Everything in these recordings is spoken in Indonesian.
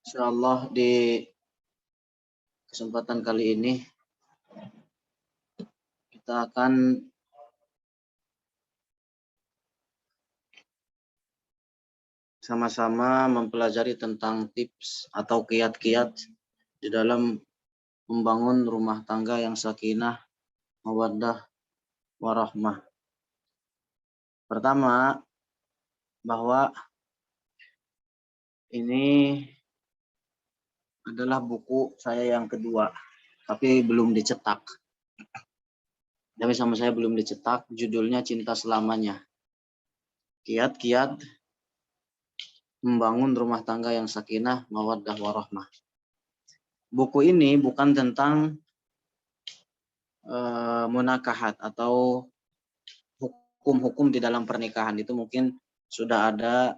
Insyaallah di kesempatan kali ini kita akan sama-sama mempelajari tentang tips atau kiat-kiat di dalam membangun rumah tangga yang sakinah, mawaddah, warahmah. Pertama, bahwa ini adalah buku saya yang kedua, tapi belum dicetak. Tapi sama saya belum dicetak, judulnya Cinta Selamanya. Kiat-kiat membangun rumah tangga yang sakinah, mawaddah, warahmah. Buku ini bukan tentang munakahat atau hukum-hukum di dalam pernikahan. Itu mungkin sudah ada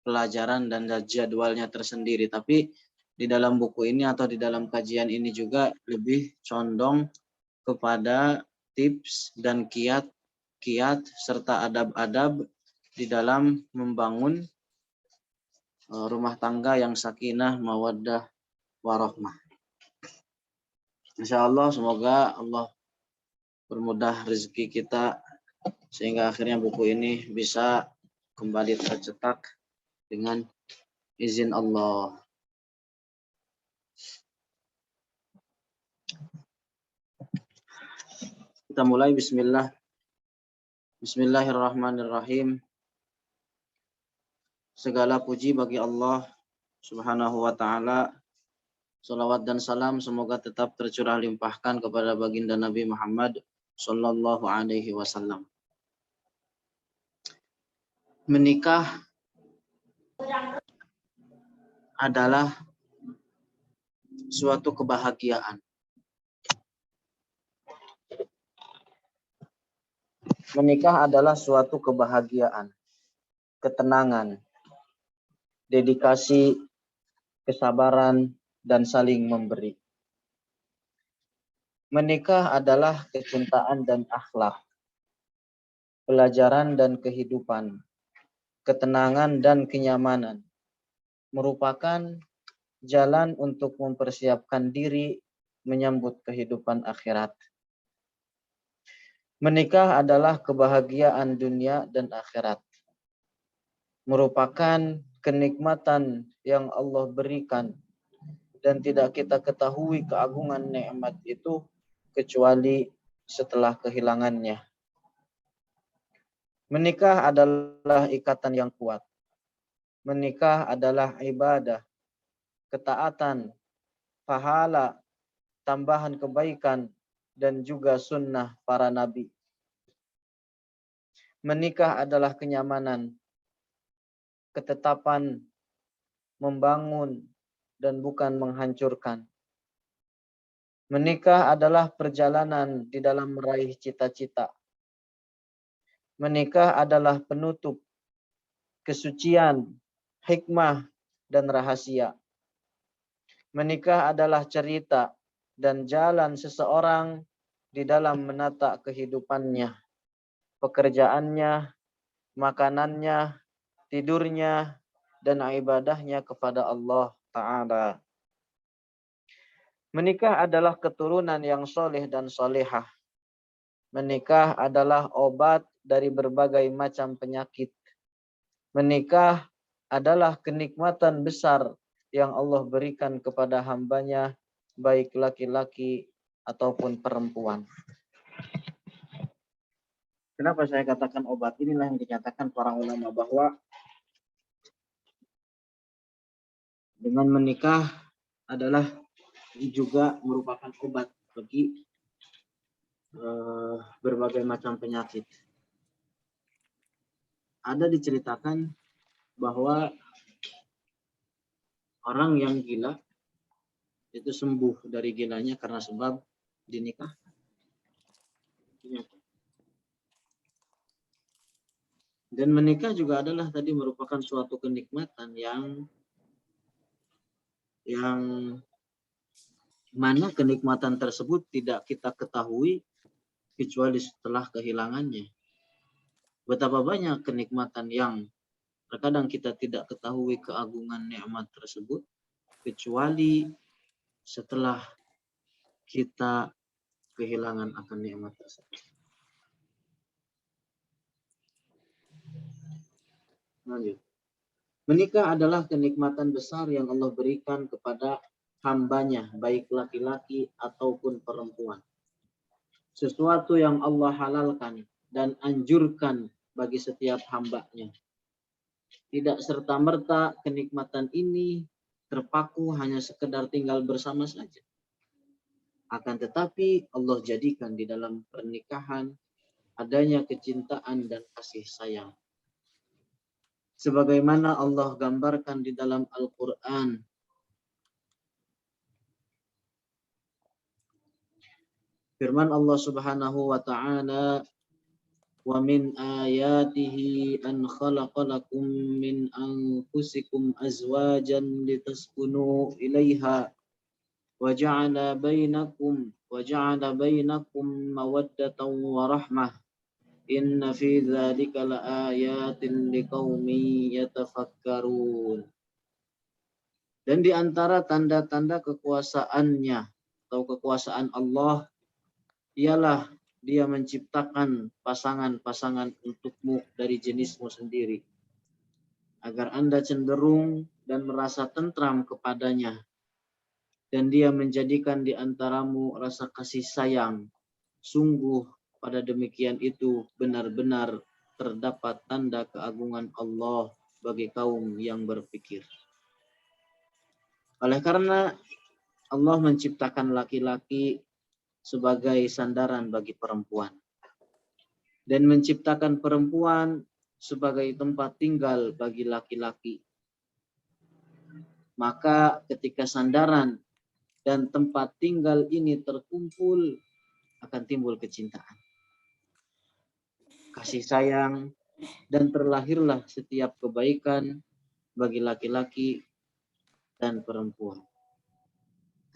pelajaran dan jadwalnya tersendiri. Tapi di dalam buku ini atau di dalam kajian ini juga lebih condong kepada tips dan kiat-kiat serta adab-adab di dalam membangun rumah tangga yang sakinah, mawaddah, warahmah. Insyaallah semoga Allah permudah rezeki kita sehingga akhirnya buku ini bisa kembali tercetak dengan izin Allah. Kita mulai. Bismillahirrahmanirrahim. Segala puji bagi Allah Subhanahu wa taala. Salawat dan salam semoga tetap tercurah limpahkan kepada baginda Nabi Muhammad sallallahu alaihi wasallam. Menikah adalah suatu kebahagiaan. Menikah adalah suatu kebahagiaan, ketenangan, dedikasi, kesabaran, dan saling memberi. Menikah adalah kecintaan dan akhlak, pelajaran dan kehidupan, ketenangan dan kenyamanan, merupakan jalan untuk mempersiapkan diri menyambut kehidupan akhirat. Menikah adalah kebahagiaan dunia dan akhirat, merupakan kenikmatan yang Allah berikan dan tidak kita ketahui keagungan nikmat itu kecuali setelah kehilangannya. Menikah adalah ikatan yang kuat. Menikah adalah ibadah, ketaatan, pahala, tambahan kebaikan, dan juga sunnah para nabi. Menikah adalah kenyamanan, ketetapan, membangun, dan bukan menghancurkan. Menikah adalah perjalanan di dalam meraih cita-cita. Menikah adalah penutup, kesucian, hikmah, dan rahasia. Menikah adalah cerita dan jalan seseorang di dalam menata kehidupannya, pekerjaannya, makanannya, tidurnya, dan ibadahnya kepada Allah Ta'ala. Menikah adalah keturunan yang soleh dan solehah. Menikah adalah obat dari berbagai macam penyakit. Menikah adalah kenikmatan besar yang Allah berikan kepada hambanya, baik laki-laki ataupun perempuan. Kenapa saya katakan obat? Inilah yang dinyatakan para ulama bahwa dengan menikah adalah juga merupakan obat bagi berbagai macam penyakit. Ada diceritakan bahwa orang yang gila itu sembuh dari gilanya karena sebab dinikahkan. Dan menikah juga adalah tadi merupakan suatu kenikmatan yang mana kenikmatan tersebut tidak kita ketahui kecuali setelah kehilangannya. Betapa banyak kenikmatan yang terkadang kita tidak ketahui keagungan nikmat tersebut kecuali setelah kita kehilangan akan nikmat tersebut. Lanjut. Menikah adalah kenikmatan besar yang Allah berikan kepada hambanya, baik laki-laki ataupun perempuan. Sesuatu yang Allah halalkan dan anjurkan bagi setiap hambanya. Tidak serta-merta kenikmatan ini terpaku hanya sekedar tinggal bersama saja. Akan tetapi Allah jadikan di dalam pernikahan adanya kecintaan dan kasih sayang. Sebagaimana Allah gambarkan di dalam Al-Quran. Firman Allah Subhanahu wa ta'ala, "Wa min ayatihi an khalaqa lakum min anfusikum azwajan litaskunu ilaiha wa ja'ala bainakum mawaddatan wa rahmah. Inna fi dzalika laayatin liqaumin yatafakkarun." Dan di antara tanda-tanda kekuasaannya atau kekuasaan Allah ialah Dia menciptakan pasangan-pasangan untukmu dari jenismu sendiri, agar Anda cenderung dan merasa tentram kepadanya. Dan Dia menjadikan di antaramu rasa kasih sayang. Sungguh pada demikian itu benar-benar terdapat tanda keagungan Allah bagi kaum yang berpikir. Oleh karena Allah menciptakan laki-laki sebagai sandaran bagi perempuan dan menciptakan perempuan sebagai tempat tinggal bagi laki-laki, maka ketika sandaran dan tempat tinggal ini terkumpul akan timbul kecintaan, kasih sayang, dan terlahirlah setiap kebaikan bagi laki-laki dan perempuan.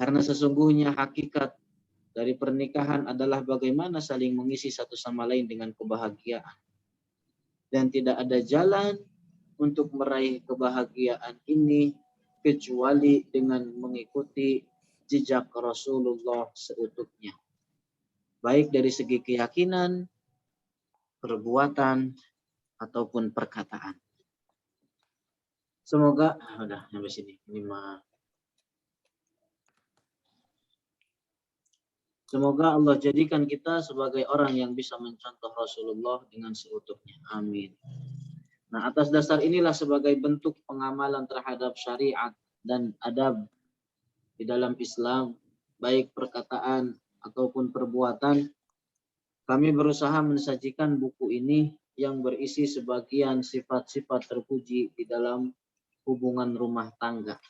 Karena sesungguhnya hakikat dari pernikahan adalah bagaimana saling mengisi satu sama lain dengan kebahagiaan. Dan tidak ada jalan untuk meraih kebahagiaan ini kecuali dengan mengikuti jejak Rasulullah seutuhnya. Baik dari segi keyakinan, perbuatan, ataupun perkataan. Semoga, udah sampai sini. Semoga Allah jadikan kita sebagai orang yang bisa mencontoh Rasulullah dengan seutuhnya. Amin. Nah, atas dasar inilah sebagai bentuk pengamalan terhadap syariat dan adab di dalam Islam, baik perkataan ataupun perbuatan, kami berusaha mensajikan buku ini yang berisi sebagian sifat-sifat terpuji di dalam hubungan rumah tangga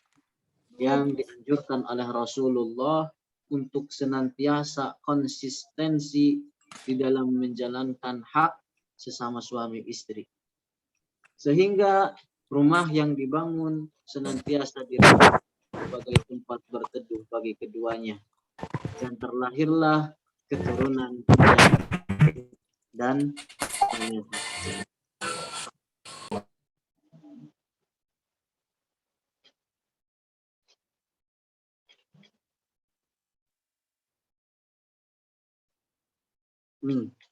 yang dianjurkan oleh Rasulullah untuk senantiasa konsistensi di dalam menjalankan hak sesama suami istri. Sehingga rumah yang dibangun senantiasa dirawat sebagai tempat berteduh bagi keduanya. Dan terlahirlah keturunan dan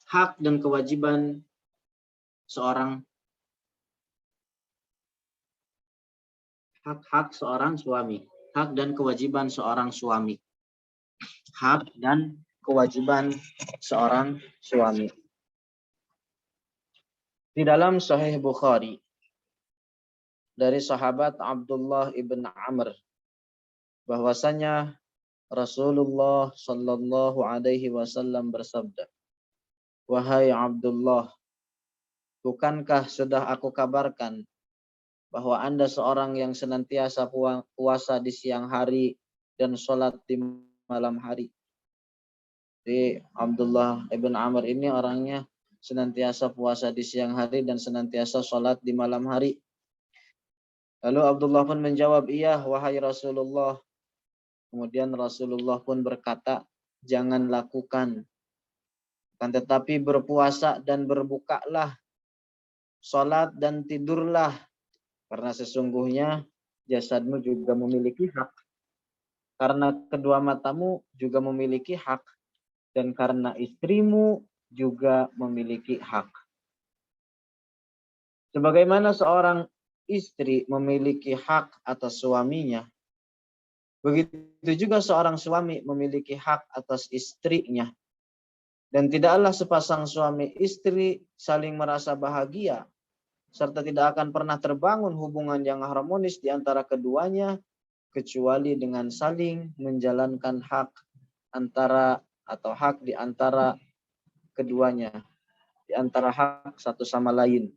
hak dan kewajiban seorang hak seorang suami, hak dan kewajiban seorang suami, hak dan kewajiban seorang suami. Di dalam Sahih Bukhari dari sahabat Abdullah ibn Amr bahwasanya Rasulullah Shallallahu Alaihi Wasallam bersabda, "Wahai Abdullah, bukankah sudah aku kabarkan bahwa Anda seorang yang senantiasa puasa di siang hari dan sholat di malam hari?" Jadi Abdullah ibn Amr ini orangnya senantiasa puasa di siang hari dan senantiasa sholat di malam hari. Lalu Abdullah pun menjawab, "Iya, wahai Rasulullah." Kemudian Rasulullah pun berkata, "Jangan lakukan. Akan tetapi berpuasa dan berbukalah, sholat dan tidurlah. Karena sesungguhnya jasadmu juga memiliki hak, karena kedua matamu juga memiliki hak, dan karena istrimu juga memiliki hak. Sebagaimana seorang istri memiliki hak atas suaminya, begitu juga seorang suami memiliki hak atas istrinya. Dan tidaklah sepasang suami istri saling merasa bahagia, serta tidak akan pernah terbangun hubungan yang harmonis di antara keduanya, kecuali dengan saling menjalankan hak antara atau hak di antara keduanya, di antara hak satu sama lain.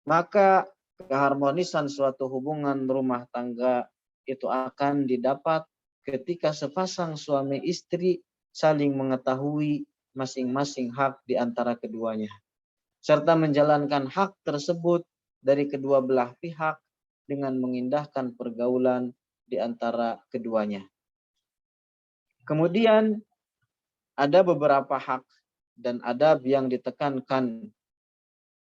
Maka keharmonisan suatu hubungan rumah tangga itu akan didapat ketika sepasang suami istri saling mengetahui masing-masing hak di antara keduanya, serta menjalankan hak tersebut dari kedua belah pihak dengan mengindahkan pergaulan di antara keduanya. Kemudian ada beberapa hak dan adab yang ditekankan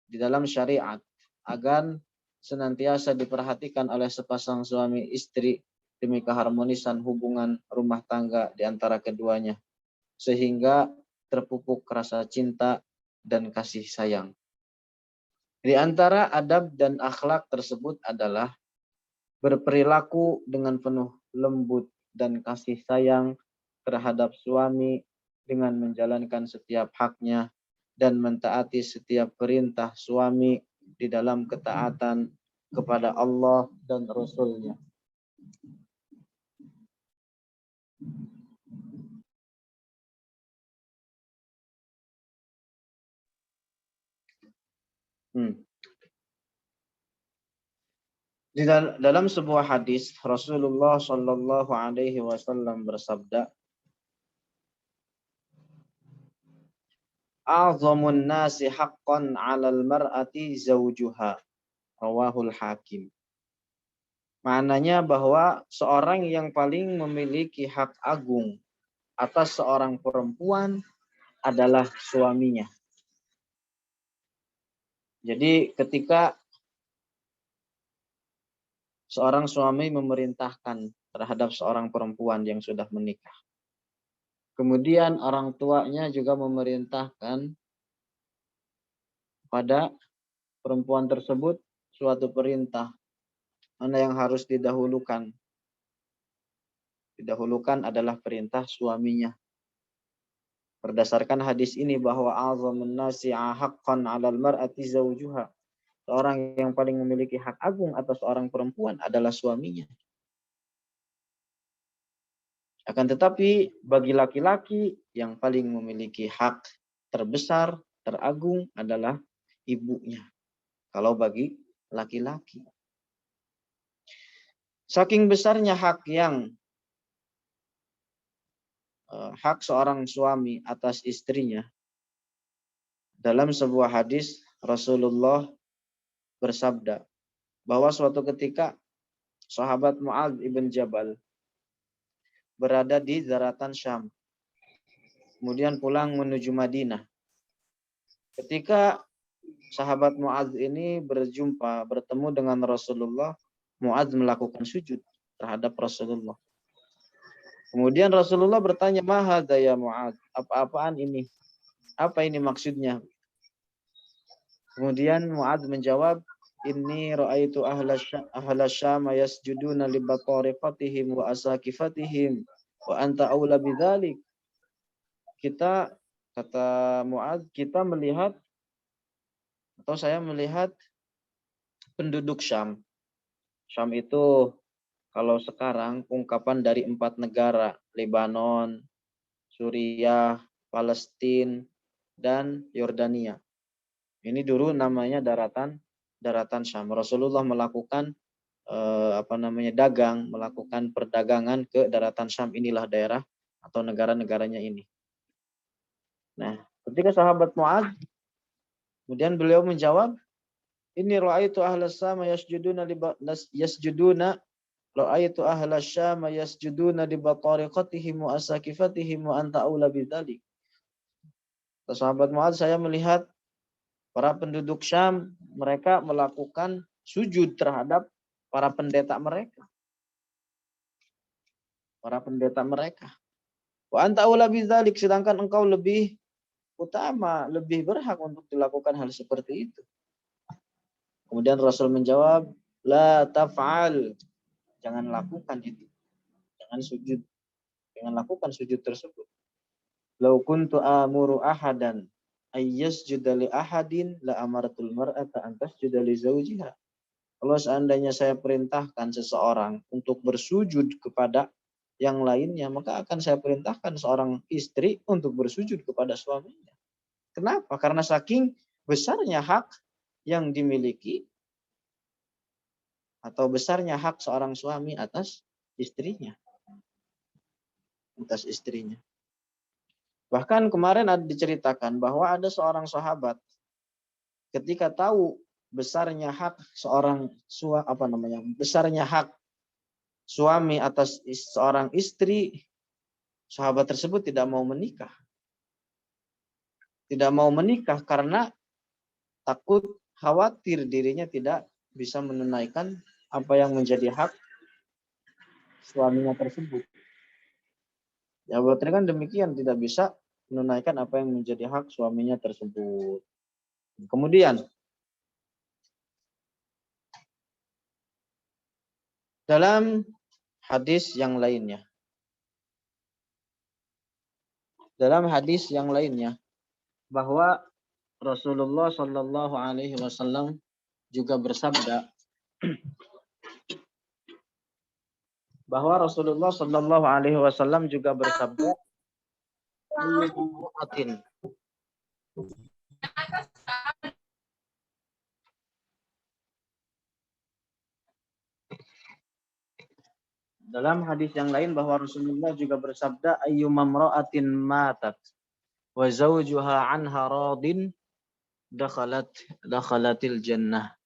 di dalam syariat agar senantiasa diperhatikan oleh sepasang suami istri demi keharmonisan hubungan rumah tangga di antara keduanya, sehingga terpupuk rasa cinta dan kasih sayang. Di antara adab dan akhlak tersebut adalah berperilaku dengan penuh lembut dan kasih sayang terhadap suami dengan menjalankan setiap haknya dan mentaati setiap perintah suami di dalam ketaatan kepada Allah dan Rasul-Nya. Di dalam sebuah hadis Rasulullah Shallallahu Alaihi Wasallam bersabda, "A'zamun nasi haqqan 'alal mar'ati zawjuha." Rawahul Hakim. Maknanya bahwa seorang yang paling memiliki hak agung atas seorang perempuan adalah suaminya. Jadi ketika seorang suami memerintahkan terhadap seorang perempuan yang sudah menikah, kemudian orang tuanya juga memerintahkan pada perempuan tersebut suatu perintah, mana yang harus didahulukan? Didahulukan adalah perintah suaminya. Berdasarkan hadis ini bahwa azamun nasi haqqan 'alal mar'ati zawjuha. Seorang yang paling memiliki hak agung atas seorang perempuan adalah suaminya. Akan tetapi bagi laki-laki yang paling memiliki hak terbesar, teragung adalah ibunya. Kalau bagi laki-laki. Saking besarnya hak seorang suami atas istrinya, dalam sebuah hadis Rasulullah bersabda bahwa suatu ketika sahabat Mu'adz ibn Jabal berada di daratan Syam, kemudian pulang menuju Madinah. Ketika sahabat Mu'adz ini bertemu dengan Rasulullah, Mu'adz melakukan sujud terhadap Rasulullah. Kemudian Rasulullah bertanya, "Ma hadza ya Mu'adz?" Apa-apaan ini? Apa ini maksudnya? Kemudian Mu'adz menjawab, "Inni ra'aitu ahla Syam yasjuduna li batariqatihim wa asakifatihim wa anta aula bidzalik." Kata Mu'adz, saya melihat penduduk Syam. Syam itu kalau sekarang ungkapan dari 4 negara, Lebanon, Suriah, Palestina, dan Yordania. Ini dulu namanya daratan Syam. Rasulullah melakukan melakukan perdagangan ke daratan Syam. Inilah daerah atau negara-negaranya ini. Nah, ketika sahabat Mu'adz, kemudian beliau menjawab, "Inni ra'aitu ahla Syam yasjuduna ra'aitu ahla Syam yasjuduna li batariqatihim wa asakifatihim wa anta aula bidzalik." Sahabat Mu'adz, saya melihat para penduduk Syam, mereka melakukan sujud terhadap para pendeta mereka. Para pendeta mereka. Wa anta aula bidzalik, sedangkan engkau lebih utama, lebih berhak untuk dilakukan hal seperti itu. Kemudian Rasul menjawab, la taf'al. Jangan lakukan itu. Jangan sujud. Jangan lakukan sujud tersebut. Lau kuntu amuru ahadan ayyasjuda li ahadin la amaratul mar'ata an tasjuda li zawjiha. Kalau seandainya saya perintahkan seseorang untuk bersujud kepada yang lainnya, maka akan saya perintahkan seorang istri untuk bersujud kepada suaminya. Kenapa? Karena saking besarnya hak yang dimiliki atau besarnya hak seorang suami atas istrinya. Atas istrinya. Bahkan kemarin ada diceritakan bahwa ada seorang sahabat ketika tahu besarnya hak besarnya hak suami atas seorang istri, sahabat tersebut tidak mau menikah. Tidak mau menikah karena takut, khawatir dirinya tidak bisa menunaikan apa yang menjadi hak suaminya tersebut. Jawabannya kan demikian, tidak bisa menunaikan apa yang menjadi hak suaminya tersebut. Kemudian dalam hadis yang lainnya, bahwa Rasulullah Shallallahu Alaihi Wasallam juga bersabda dalam hadis yang lain bahwa Rasulullah juga bersabda ayyumamra'atin matat wa zawjuha anha radin dakhalatil jannah.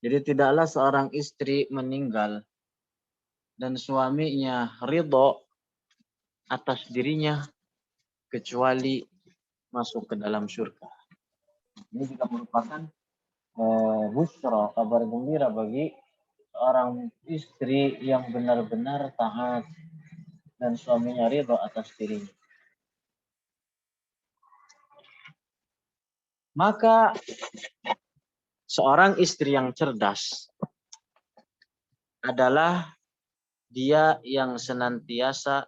Jadi tidaklah seorang istri meninggal dan suaminya ridho atas dirinya kecuali masuk ke dalam surga. Ini juga merupakan busyra, kabar gembira bagi seorang istri yang benar-benar taat dan suaminya ridho atas dirinya. Maka seorang istri yang cerdas adalah dia yang senantiasa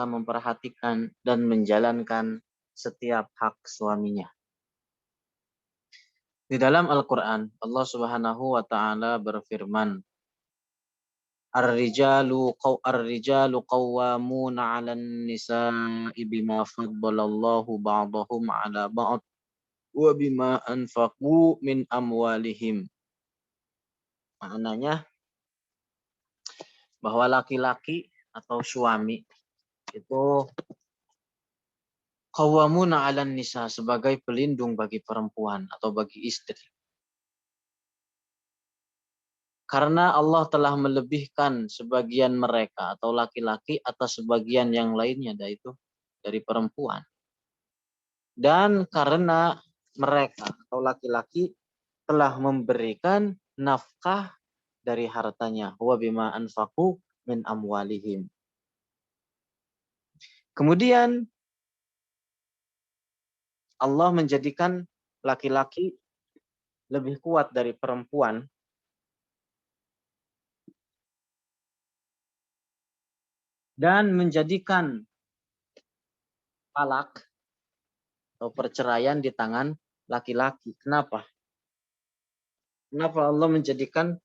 memperhatikan dan menjalankan setiap hak suaminya. Di dalam Al-Quran, Allah Subhanahu wa Ta'ala berfirman, Ar-rijalu qawwamuna 'alan nisa'i bima faddalallahu ba'dahum 'ala ba'd wa bima anfaqu min amwalihim. Maknanya bahwa laki-laki atau suami itu qawwamuna 'alan nisa, sebagai pelindung bagi perempuan atau bagi istri. Karena Allah telah melebihkan sebagian mereka atau laki-laki atas sebagian yang lainnya, yaitu dari perempuan. Dan karena mereka atau laki-laki telah memberikan nafkah dari hartanya, wa bima anfaqu min amwalihim. Kemudian Allah menjadikan laki-laki lebih kuat dari perempuan dan menjadikan talak atau perceraian di tangan laki-laki. Kenapa? Kenapa Allah menjadikan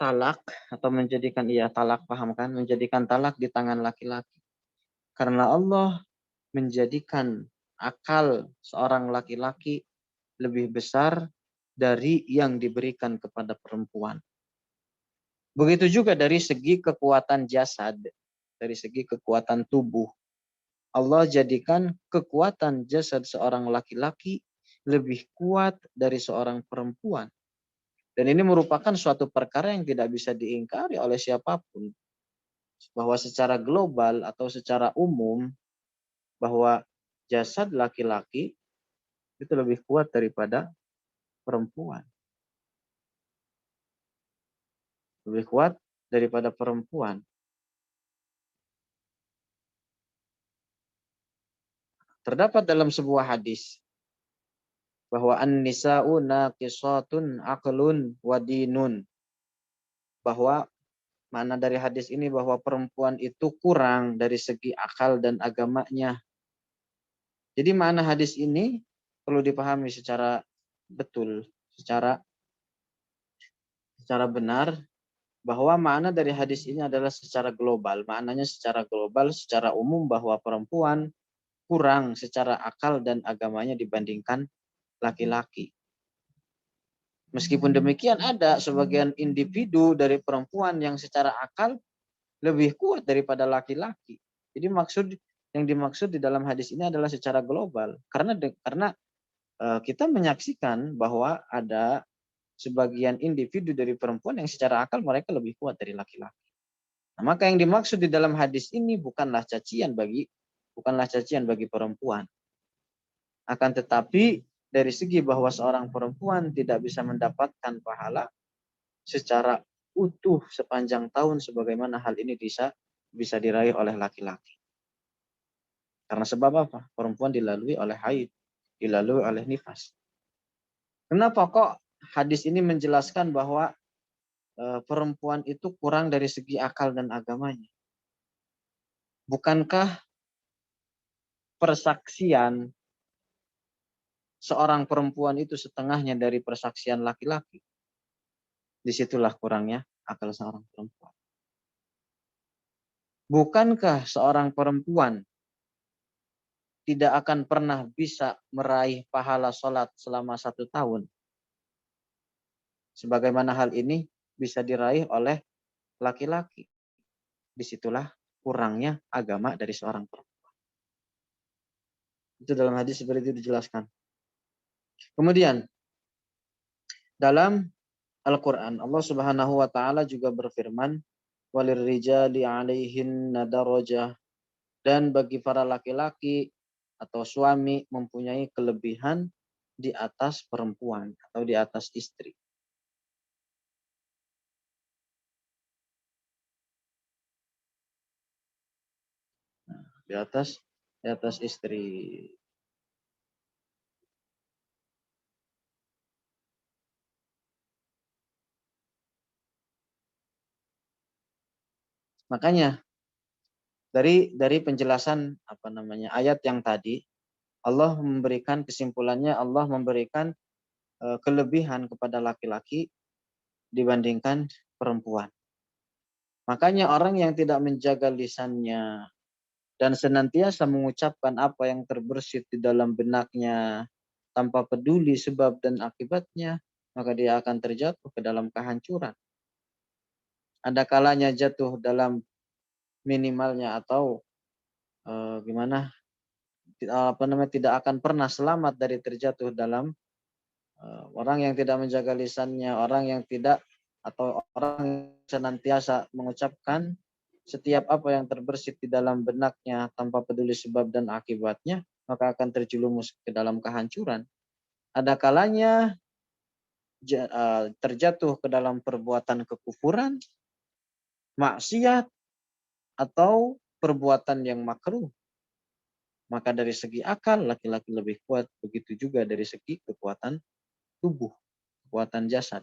talak atau menjadikan talak, paham kan? Menjadikan talak di tangan laki-laki. Karena Allah menjadikan akal seorang laki-laki lebih besar dari yang diberikan kepada perempuan. Begitu juga dari segi kekuatan jasad, dari segi kekuatan tubuh. Allah jadikan kekuatan jasad seorang laki-laki lebih kuat dari seorang perempuan. Dan ini merupakan suatu perkara yang tidak bisa diingkari oleh siapapun. Bahwa secara global atau secara umum, bahwa jasad laki-laki itu lebih kuat daripada perempuan. Lebih kuat daripada perempuan. Terdapat dalam sebuah hadis bahwa an-nisa'u naqisatun aqlun wa dinun. Bahwa makna dari hadis ini bahwa perempuan itu kurang dari segi akal dan agamanya. Jadi makna hadis ini perlu dipahami secara betul, secara benar, bahwa makna dari hadis ini adalah secara global. Maknanya secara global, secara umum bahwa perempuan kurang secara akal dan agamanya dibandingkan laki-laki. Meskipun demikian ada sebagian individu dari perempuan yang secara akal lebih kuat daripada laki-laki. Jadi yang dimaksud di dalam hadis ini adalah secara global. Karena kita menyaksikan bahwa ada sebagian individu dari perempuan yang secara akal mereka lebih kuat dari laki-laki. Nah, maka yang dimaksud di dalam hadis ini bukanlah cacian bagi perempuan. Akan tetapi dari segi bahwa seorang perempuan tidak bisa mendapatkan pahala secara utuh sepanjang tahun sebagaimana hal ini bisa diraih oleh laki-laki. Karena sebab apa? Perempuan dilalui oleh haid, dilalui oleh nifas. Kenapa kok hadis ini menjelaskan bahwa perempuan itu kurang dari segi akal dan agamanya? Bukankah persaksian seorang perempuan itu setengahnya dari persaksian laki-laki? Disitulah kurangnya akal seorang perempuan. Bukankah seorang perempuan tidak akan pernah bisa meraih pahala sholat selama 1 tahun? Sebagaimana hal ini bisa diraih oleh laki-laki. Disitulah kurangnya agama dari seorang perempuan. Itu dalam hadis seperti itu dijelaskan. Kemudian dalam Al-Quran Allah Subhanahu wa Ta'ala juga berfirman, walirrijali 'alaihinna darajah, dan bagi para laki-laki atau suami mempunyai kelebihan di atas perempuan atau di atas istri. Di atas istri. Makanya dari penjelasan ayat yang tadi, Allah memberikan kesimpulannya, Allah memberikan kelebihan kepada laki-laki dibandingkan perempuan. Makanya orang yang tidak menjaga lisannya dan senantiasa mengucapkan apa yang terbersit di dalam benaknya tanpa peduli sebab dan akibatnya, maka dia akan terjatuh ke dalam kehancuran. Ada kalanya jatuh dalam minimalnya atau tidak akan pernah selamat dari terjatuh dalam orang yang tidak menjaga lisannya, orang yang senantiasa mengucapkan setiap apa yang terbersit di dalam benaknya tanpa peduli sebab dan akibatnya, maka akan terjerumus ke dalam kehancuran. Ada kalanya terjatuh ke dalam perbuatan kekufuran, maksiat, atau perbuatan yang makruh. Maka dari segi akal, laki-laki lebih kuat. Begitu juga dari segi kekuatan tubuh, kekuatan jasad.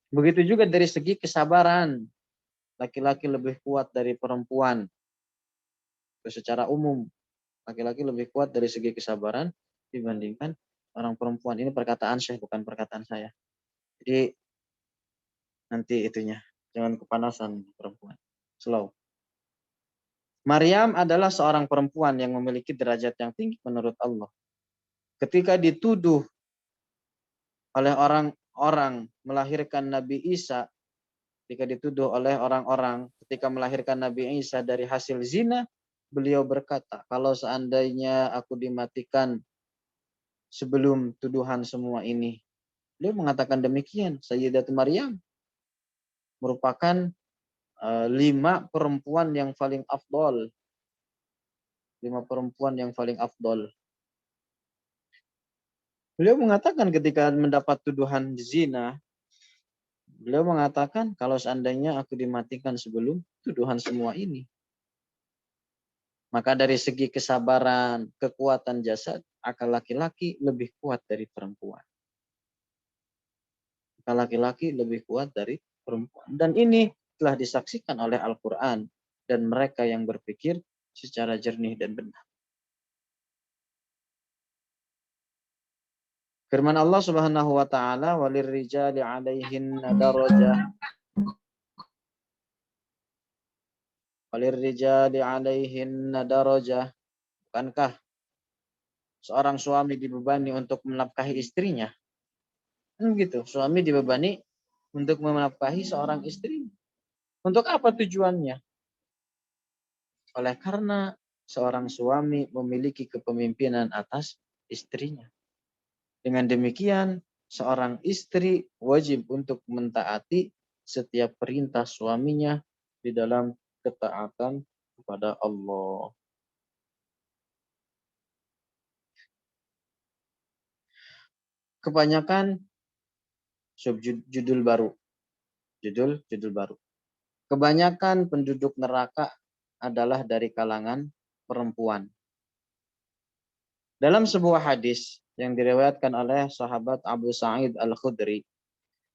Begitu juga dari segi kesabaran. Laki-laki lebih kuat dari perempuan. Secara umum, laki-laki lebih kuat dari segi kesabaran dibandingkan orang perempuan. Ini perkataan saya, bukan perkataan saya. Jadi nanti itunya, jangan kepanasan perempuan. Slow. Maryam adalah seorang perempuan yang memiliki derajat yang tinggi menurut Allah. Ketika dituduh oleh orang-orang melahirkan Nabi Isa, ketika dituduh oleh orang-orang ketika melahirkan Nabi Isa dari hasil zina, beliau berkata, kalau seandainya aku dimatikan sebelum tuduhan semua ini. Beliau mengatakan demikian. Sayyidat Maryam merupakan 5 perempuan yang paling afdol. 5 perempuan yang paling afdol. Beliau mengatakan ketika mendapat tuduhan zina, beliau mengatakan kalau seandainya aku dimatikan sebelum tuduhan semua ini, maka dari segi kesabaran, kekuatan jasad, akal laki-laki lebih kuat dari perempuan. Akal laki-laki lebih kuat dari perempuan. Dan ini telah disaksikan oleh Al-Quran dan mereka yang berpikir secara jernih dan benar. Firman Allah Subhanahu wa taala, "Walirrijali 'alaihinna darajah." Walirrijali 'alaihinna darajah. Bukankah seorang suami dibebani untuk menafkahi istrinya? Gitu. Suami dibebani untuk menafkahi seorang istri. Untuk apa tujuannya? Oleh karena seorang suami memiliki kepemimpinan atas istrinya. Dengan demikian, seorang istri wajib untuk mentaati setiap perintah suaminya di dalam ketaatan kepada Allah. Kebanyakan subjudul baru. Judul baru. Kebanyakan penduduk neraka adalah dari kalangan perempuan. Dalam sebuah hadis yang diriwayatkan oleh sahabat Abu Sa'id Al-Khudri,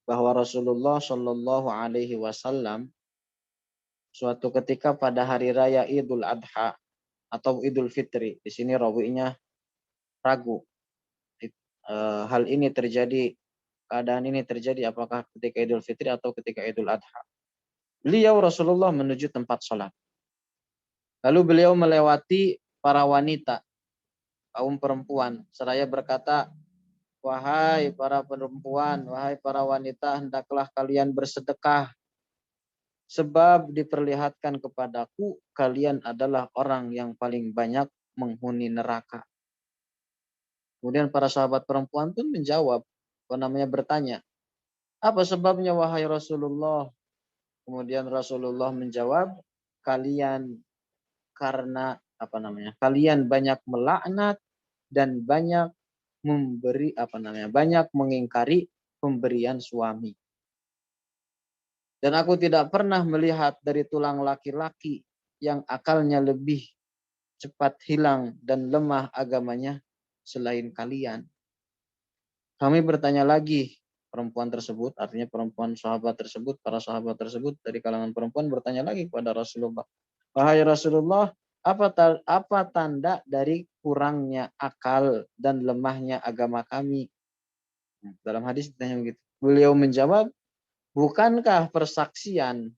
bahwa Rasulullah Shallallahu Alaihi Wasallam suatu ketika pada hari raya Idul Adha atau Idul Fitri, di sini rawinya ragu. Hal ini terjadi, keadaan ini terjadi apakah ketika Idul Fitri atau ketika Idul Adha. Beliau Rasulullah menuju tempat sholat. Lalu beliau melewati para wanita, kaum perempuan, seraya berkata, "Wahai para perempuan, wahai para wanita, hendaklah kalian bersedekah. Sebab diperlihatkan kepadaku, kalian adalah orang yang paling banyak menghuni neraka." Kemudian para sahabat perempuan pun menjawab, bertanya, "Apa sebabnya wahai Rasulullah?" Kemudian Rasulullah menjawab, "Kalian karena kalian banyak melaknat dan banyak banyak mengingkari pemberian suami. Dan aku tidak pernah melihat dari tulang laki-laki yang akalnya lebih cepat hilang dan lemah agamanya selain kalian." Kami bertanya lagi, perempuan tersebut, artinya perempuan sahabat tersebut, para sahabat tersebut dari kalangan perempuan bertanya lagi kepada Rasulullah, "Wahai Rasulullah, apa tanda dari kurangnya akal dan lemahnya agama kami?" Dalam hadis ditanya begitu. Beliau menjawab, "Bukankah persaksian?"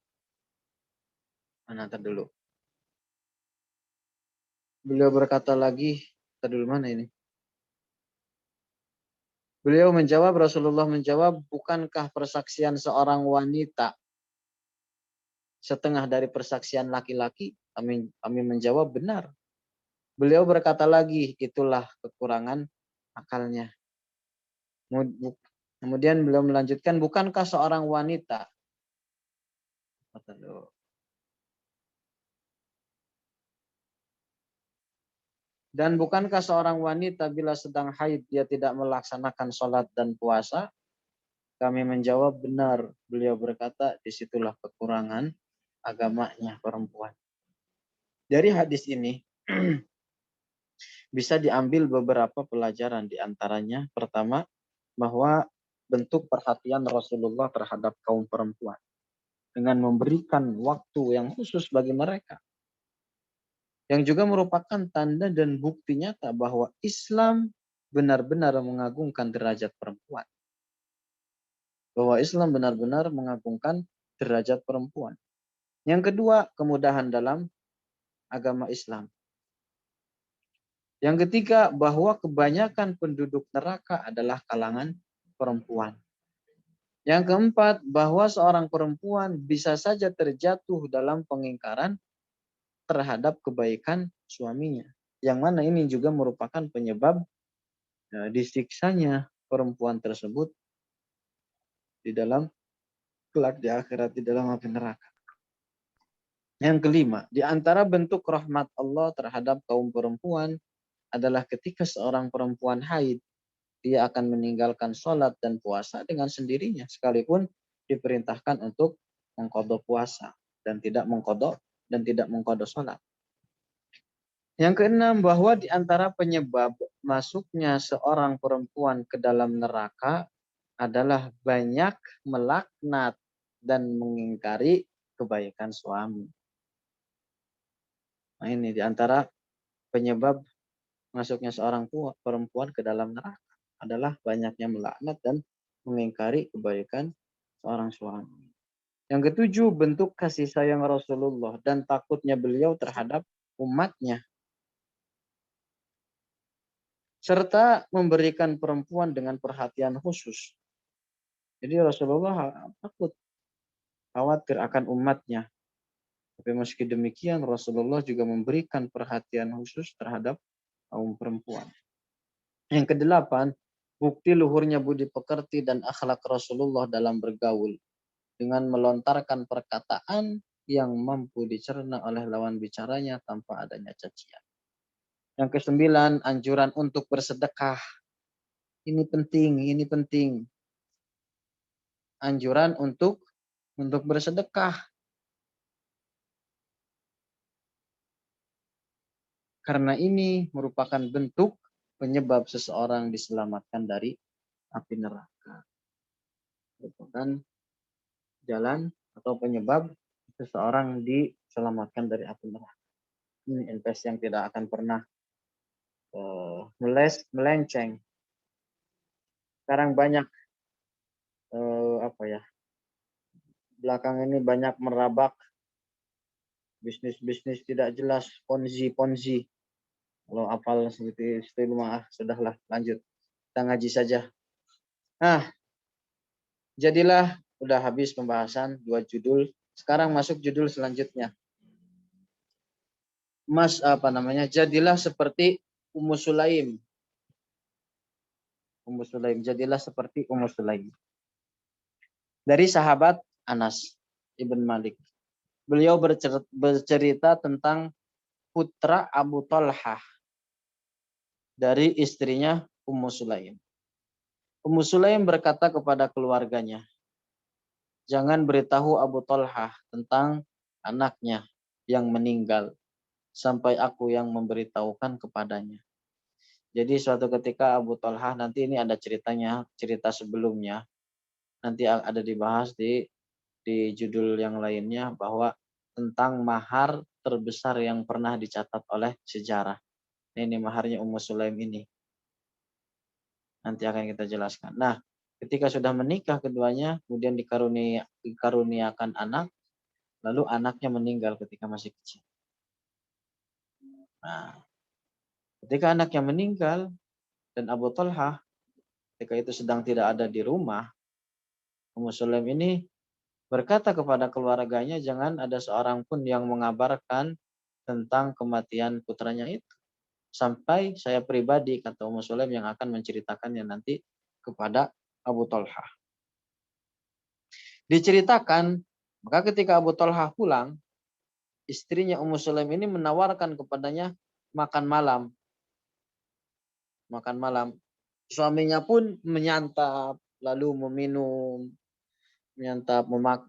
Dulu. Beliau berkata lagi, mana ini? Beliau menjawab, Rasulullah menjawab, "Bukankah persaksian seorang wanita setengah dari persaksian laki-laki?" Kami menjawab, "Benar." Beliau berkata lagi, "Itulah kekurangan akalnya." Kemudian beliau melanjutkan, "Bukankah seorang wanita?" Dan bukankah seorang wanita bila sedang haid dia tidak melaksanakan sholat dan puasa? Kami menjawab, "Benar." Beliau berkata, "Disitulah kekurangan agamanya perempuan." Dari hadis ini bisa diambil beberapa pelajaran, di antaranya pertama, bahwa bentuk perhatian Rasulullah terhadap kaum perempuan dengan memberikan waktu yang khusus bagi mereka, yang juga merupakan tanda dan bukti nyata bahwa Islam benar-benar mengagungkan derajat perempuan. Bahwa Islam benar-benar mengagungkan derajat perempuan. Yang kedua, kemudahan dalam agama Islam. Yang ketiga, bahwa kebanyakan penduduk neraka adalah kalangan perempuan. Yang keempat, bahwa seorang perempuan bisa saja terjatuh dalam pengingkaran terhadap kebaikan suaminya. Yang mana ini juga merupakan penyebab disiksanya perempuan tersebut di dalam kelak di akhirat, di dalam api neraka. Yang kelima, di antara bentuk rahmat Allah terhadap kaum perempuan adalah ketika seorang perempuan haid, dia akan meninggalkan sholat dan puasa dengan sendirinya, sekalipun diperintahkan untuk mengqadha puasa dan tidak mengqadha sholat. Yang keenam, bahwa di antara penyebab masuknya seorang perempuan ke dalam neraka adalah banyak melaknat dan mengingkari kebaikan suami. Nah, ini di antara penyebab masuknya seorang perempuan ke dalam neraka adalah banyaknya melaknat dan mengingkari kebaikan seorang suami. Yang ketujuh, bentuk kasih sayang Rasulullah dan takutnya beliau terhadap umatnya, serta memberikan perempuan dengan perhatian khusus. Jadi Rasulullah takut, khawatir akan umatnya. Tapi meski demikian Rasulullah juga memberikan perhatian khusus terhadap kaum perempuan. Yang kedelapan, bukti luhurnya budi pekerti dan akhlak Rasulullah dalam bergaul dengan melontarkan perkataan yang mampu dicerna oleh lawan bicaranya tanpa adanya cacian. Yang kesembilan, anjuran untuk bersedekah. Ini penting. Anjuran untuk bersedekah. Karena ini merupakan bentuk penyebab seseorang diselamatkan dari api neraka. Merupakan jalan atau penyebab seseorang diselamatkan dari api neraka. Ini invest yang tidak akan pernah melenceng. Sekarang banyak belakang ini banyak merabak bisnis tidak jelas, ponzi. Kalau apal seperti itu sudahlah, lanjut. Kita ngaji saja. Nah, jadilah udah habis pembahasan 2 judul. Sekarang masuk judul selanjutnya. Jadilah seperti Ummu Sulaim. Jadilah seperti Ummu Sulaim. Dari sahabat Anas ibn Malik. Beliau bercerita tentang putra Abu Talhah dari istrinya Ummu Sulaim. Ummu Sulaim berkata kepada keluarganya, jangan beritahu Abu Talhah tentang anaknya yang meninggal sampai aku yang memberitahukan kepadanya. Jadi suatu ketika Abu Talhah, nanti ini ada ceritanya, cerita sebelumnya. Nanti ada dibahas di judul yang lainnya, bahwa tentang mahar terbesar yang pernah dicatat oleh sejarah. Ini maharnya Ummu Sulaim ini. Nanti akan kita jelaskan. Nah, ketika sudah menikah keduanya, kemudian dikaruniakan anak, lalu anaknya meninggal ketika masih kecil. Nah, ketika anaknya meninggal dan Abu Talhah ketika itu sedang tidak ada di rumah, Ummu Sulaim ini berkata kepada keluarganya, jangan ada seorang pun yang mengabarkan tentang kematian putranya itu. Sampai saya pribadi, kata Ummu Sulaim, yang akan menceritakannya nanti kepada Abu Talhah. Diceritakan, maka ketika Abu Talhah pulang, istrinya Ummu Sulaim ini menawarkan kepadanya makan malam. Suaminya pun menyantap, lalu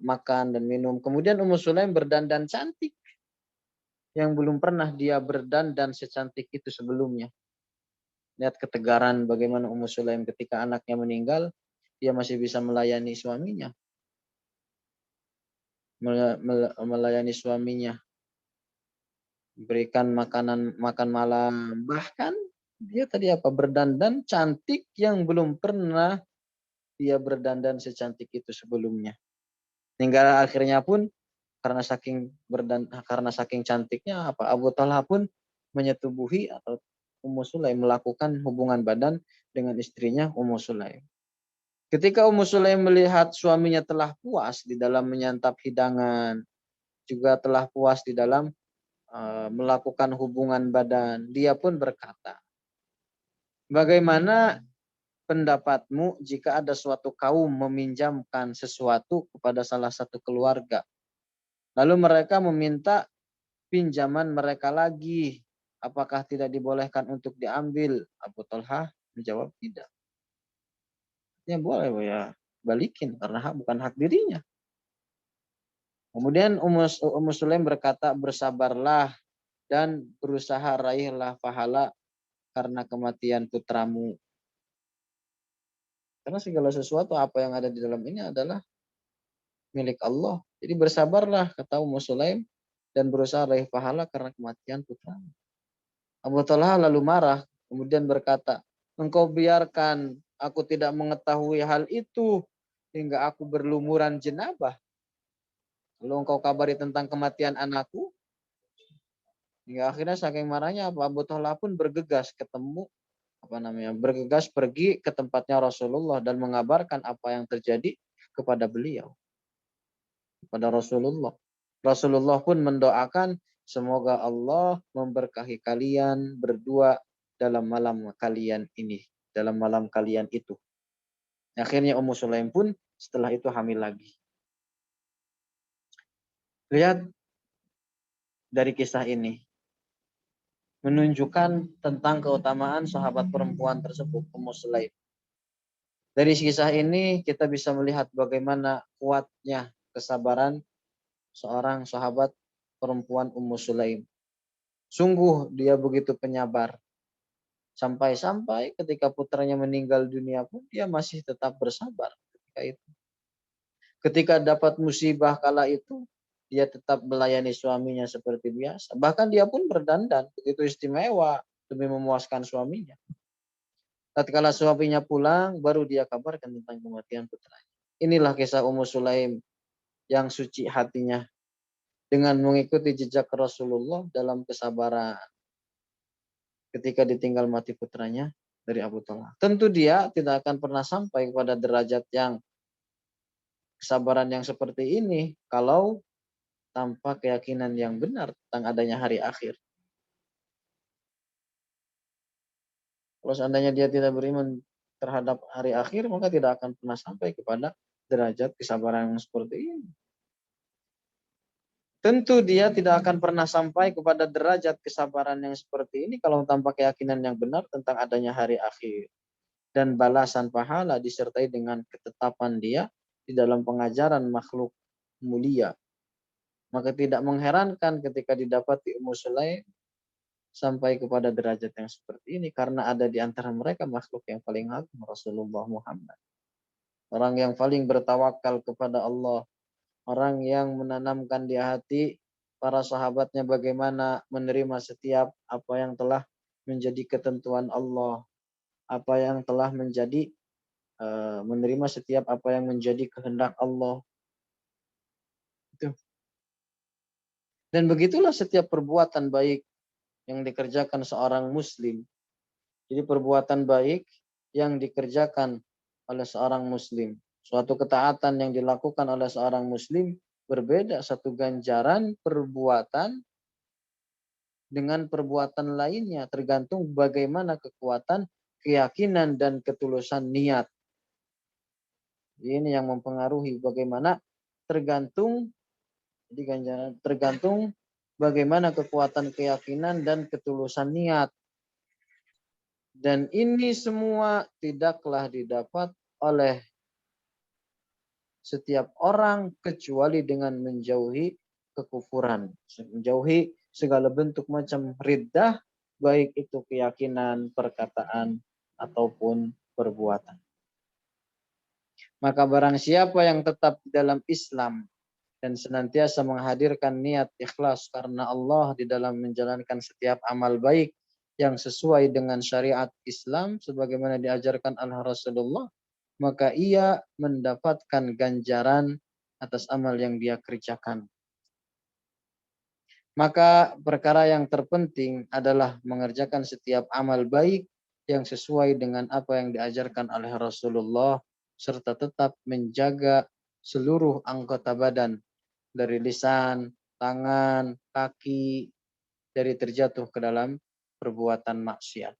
makan dan minum. Kemudian Ummu Sulaim berdandan cantik, yang belum pernah dia berdandan secantik itu sebelumnya. Lihat ketegaran bagaimana Ummu Sulaim ketika anaknya meninggal, dia masih bisa melayani suaminya. Melayani suaminya. Berikan makan malam. Bahkan dia tadi berdandan cantik yang belum pernah dia berdandan secantik itu sebelumnya. Hingga akhirnya pun karena saking cantiknya Abu Talha pun menyetubuhi atau Ummu Sulaim melakukan hubungan badan dengan istrinya Ummu Sulaim. Ketika Ummu Sulaim melihat suaminya telah puas di dalam menyantap hidangan, juga telah puas di dalam melakukan hubungan badan, dia pun berkata, bagaimana pendapatmu jika ada suatu kaum meminjamkan sesuatu kepada salah satu keluarga, lalu mereka meminta pinjaman mereka lagi, apakah tidak dibolehkan untuk diambil? Abu Talha menjawab tidak. haknya boleh ya balikin karena hak bukan hak dirinya. Kemudian Ummu Sulaim berkata, bersabarlah dan berusaha raihlah pahala karena kematian putramu. Karena segala sesuatu apa yang ada di dalam ini adalah milik Allah. Jadi bersabarlah, kata Ummu Sulaim, dan berusaha raih pahala karena kematian putramu. Abu Talha lalu marah, kemudian berkata, engkau biarkan aku tidak mengetahui hal itu hingga aku berlumuran jenabah. Lalu engkau kabari tentang kematian anakku. Hingga akhirnya saking marahnya Abu Talha pun bergegas bergegas pergi ke tempatnya Rasulullah dan mengabarkan apa yang terjadi kepada beliau, kepada Rasulullah. Rasulullah pun mendoakan semoga Allah memberkahi kalian berdua dalam malam kalian ini, dalam malam kalian itu. Akhirnya Ummu Sulaim pun setelah itu hamil lagi. Lihat dari kisah ini menunjukkan tentang keutamaan sahabat perempuan tersebut, Ummu Sulaim. Dari kisah ini kita bisa melihat bagaimana kuatnya kesabaran seorang sahabat perempuan Ummu Sulaim. Sungguh dia begitu penyabar. Sampai-sampai ketika putranya meninggal dunia pun dia masih tetap bersabar ketika itu. Ketika dapat musibah kala itu, dia tetap melayani suaminya seperti biasa. Bahkan dia pun berdandan begitu istimewa demi memuaskan suaminya. Tatkala suaminya pulang, baru dia kabarkan tentang kematian putranya. Inilah kisah Ummu Sulaim yang suci hatinya dengan mengikuti jejak Rasulullah dalam kesabaran ketika ditinggal mati putranya dari Abu Talha. Tentu dia tidak akan pernah sampai kepada derajat yang kesabaran yang seperti ini kalau tanpa keyakinan yang benar tentang adanya hari akhir. Kalau seandainya dia tidak beriman terhadap hari akhir, maka tidak akan pernah sampai kepada derajat kesabaran yang seperti ini. Tentu dia tidak akan pernah sampai kepada derajat kesabaran yang seperti ini kalau tanpa keyakinan yang benar tentang adanya hari akhir. Dan balasan pahala disertai dengan ketetapan dia di dalam pengajaran makhluk mulia. Maka tidak mengherankan ketika didapati Ummu Sulaim sampai kepada derajat yang seperti ini. Karena ada di antara mereka makhluk yang paling agung, Rasulullah Muhammad. Orang yang paling bertawakal kepada Allah. Orang yang menanamkan di hati para sahabatnya bagaimana menerima setiap apa yang telah menjadi ketentuan Allah. Apa yang telah menjadi menerima setiap apa yang menjadi kehendak Allah. Dan begitulah setiap perbuatan baik yang dikerjakan seorang muslim. Jadi perbuatan baik yang dikerjakan oleh seorang muslim. Suatu ketaatan yang dilakukan oleh seorang muslim berbeda satu ganjaran perbuatan dengan perbuatan lainnya. Tergantung bagaimana kekuatan, keyakinan, dan ketulusan niat. Ini yang mempengaruhi bagaimana tergantung bagaimana kekuatan keyakinan dan ketulusan niat. Dan ini semua tidaklah didapat oleh setiap orang kecuali dengan menjauhi kekufuran, menjauhi segala bentuk macam riddah, baik itu keyakinan, perkataan, ataupun perbuatan. Maka barang siapa yang tetap di dalam Islam dan senantiasa menghadirkan niat ikhlas karena Allah di dalam menjalankan setiap amal baik yang sesuai dengan syariat Islam sebagaimana diajarkan oleh Rasulullah, maka ia mendapatkan ganjaran atas amal yang dia kerjakan. Maka perkara yang terpenting adalah mengerjakan setiap amal baik yang sesuai dengan apa yang diajarkan oleh Rasulullah serta tetap menjaga seluruh anggota badan dari lisan, tangan, kaki dari terjatuh ke dalam perbuatan maksiat.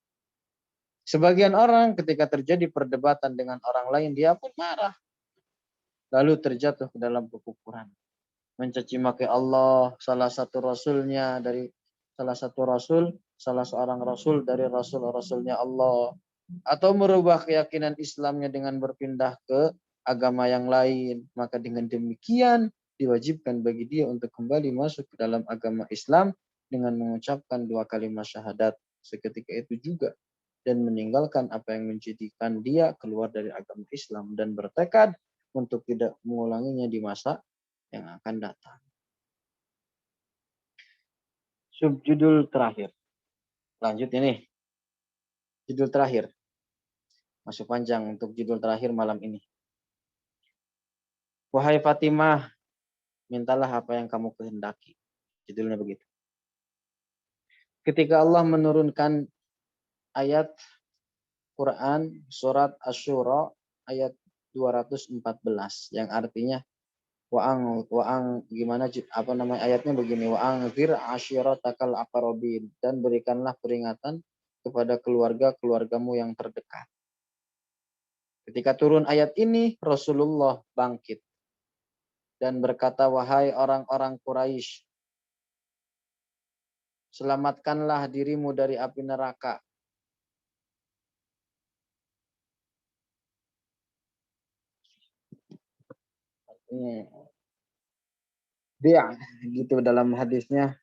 Sebagian orang ketika terjadi perdebatan dengan orang lain, dia pun marah. Lalu terjatuh ke dalam kekufuran. Mencaci maki Allah, salah satu rasulnya dari salah satu rasul, salah seorang rasul dari rasul-rasulnya Allah. atau merubah keyakinan Islamnya dengan berpindah ke agama yang lain, maka dengan demikian diwajibkan bagi dia untuk kembali masuk ke dalam agama Islam dengan mengucapkan 2 kalimat syahadat seketika itu juga dan meninggalkan apa yang menjadikan dia keluar dari agama Islam dan bertekad untuk tidak mengulanginya di masa yang akan datang. Subjudul terakhir. Lanjut ini. Judul terakhir. Masih panjang untuk judul terakhir malam ini. Wahai Fatimah, mintalah apa yang kamu kehendaki. Judulnya begitu. Ketika Allah menurunkan ayat Quran surat Asy-Syura ayat 214 yang artinya gimana apa namanya ayatnya begini, wa'angzir asyiratakal aqrabin, dan berikanlah peringatan kepada keluargamu yang terdekat. Ketika turun ayat ini, Rasulullah bangkit dan berkata, wahai orang-orang Quraisy, selamatkanlah dirimu dari api neraka. Dia gitu dalam hadisnya.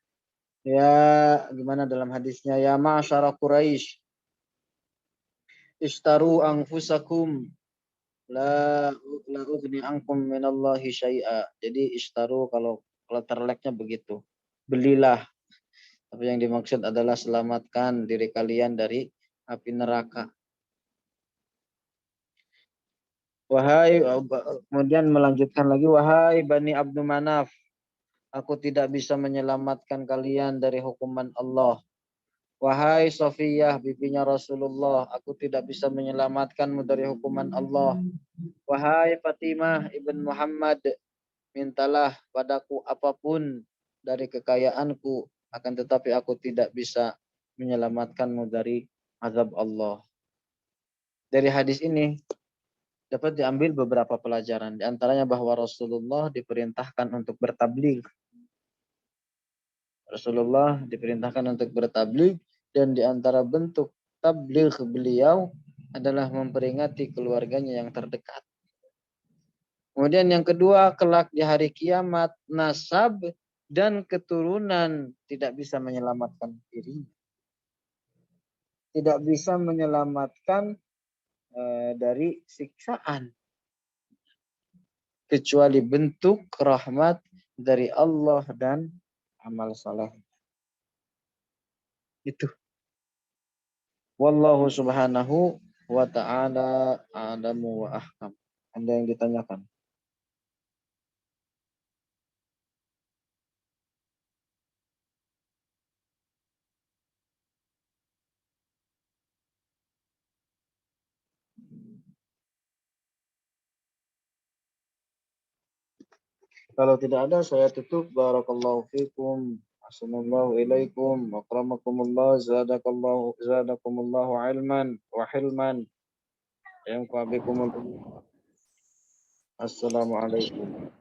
Ya, gimana dalam hadisnya? Ya ma'asyara Quraisy, istaru anfusakum la ughni ankum minallahi syai'a. Jadi istaru kalau terleknya begitu. Belilah. Apa yang dimaksud adalah selamatkan diri kalian dari api neraka. Wahai, kemudian melanjutkan lagi, wahai Bani Abdul Manaf, aku tidak bisa menyelamatkan kalian dari hukuman Allah. Wahai Safiyah, bibinya Rasulullah, aku tidak bisa menyelamatkanmu dari hukuman Allah. Wahai Fatimah ibn Muhammad, mintalah padaku apapun dari kekayaanku, akan tetapi aku tidak bisa menyelamatkanmu dari azab Allah. Dari hadis ini dapat diambil beberapa pelajaran. Di antaranya bahwa Rasulullah diperintahkan untuk bertabligh. Rasulullah diperintahkan untuk bertabligh, dan di antara bentuk tabligh beliau adalah memperingati keluarganya yang terdekat. Kemudian yang kedua, kelak di hari kiamat, nasab dan keturunan tidak bisa menyelamatkan diri. Tidak bisa menyelamatkan dari siksaan. Kecuali bentuk rahmat dari Allah dan amal saleh. Itu. Wallahu subhanahu wa ta'ala a'lamu wa ahkam. Anda yang ditanyakan. Kalau tidak ada, saya tutup. Barakallahu fikum. Assalamualaikum ilaikum. Akramakumullah. Zadakumullahu ilman wa hilman. Yang kuabikumullah. Assalamualaikum.